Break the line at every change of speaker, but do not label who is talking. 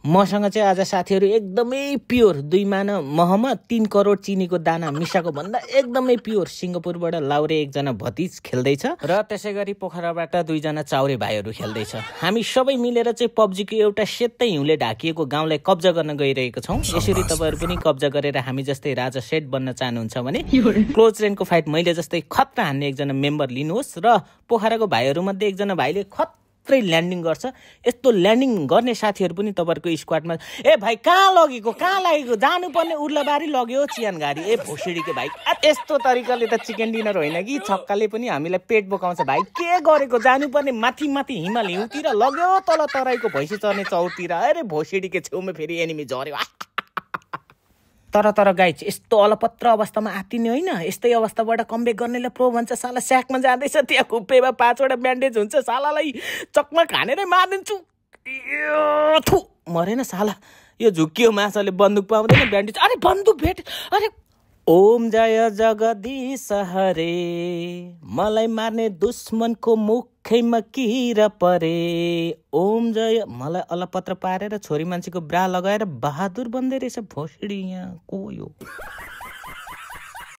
मसँग चाहिँ आज साथीहरू एकदमै प्योर 2 मान महमा 3 करोड चिनीको दाना मिसाको भन्दा एकदमै प्योर सिङ्गापुरबाट लाउरे एकजना भतिज खेल्दैछ र त्यसै गरी पोखराबाट 2 जना चाउरे भाइहरू खेल्दैछ। हामी सबै मिलेर चाहिँ पब्जीको एउटा सेतै हिउँले ढाकिएको गाउँलाई कब्जा गर्न गइरहेको छौं। यसरी तपाईहरु पनि कब्जा गरेर हामी जस्तै राजा सेट बन्न चाहनुहुन्छ भने क्लोज रेन्जको फाइट मैले जस्तै खतरा हान्ने एकजना मेम्बर लिनुहोस् र पोखराको भाइहरू मध्ये एकजना भाइले ल्यान्डिङ गर्छ। यस्तो ल्यान्डिङ गर्ने साथीहरू पनि तपाईहरुको स्क्वाडमा ए भाइ कहाँ लागेको जानुपर्ने उर्लाबारी लग्यो चियान गाडी ए भोसडी के भाइ यस्तो तरिकाले त चिकन डिनर होइन कि छक्काले पनि हामीलाई पेट बोकाउँछ भाइ के गरेको जानुपर्ने माथि हिमाल हिउँतिर लग्यो तल तराईको भैँसी चर्ने चौरतिर अरे भोसडी के छेउमा फेरि एनिमी झर्यो। तर गाइज यस्तो अलपत्र अवस्थामा आत्तिने होइन, यस्तै अवस्थाबाट कमब्याक गर्नेलाई प्रो भन्छ। साला स्याकमा जाँदैछ त्यहाँ खुप्पेमा 5 वटा ब्यान्डेज हुन्छ, सालालाई चकमा खानेरै मारिदिन्छु। थु मरेन साला, यो झुक्कियो माछाले बन्दुक पाउँदैन ब्यान्डेज। अरे बन्दुक भेट, अरे ओम जय जगदीश हरे, मलाई मार्ने दुश्मनको मुखैमा किरा परे। ओम जय, मलाई अलपत्र पारेर छोरी मान्छेको ब्रा लगाएर बहादुर बन्दै रहेछ भोसडी। यहाँ को यो?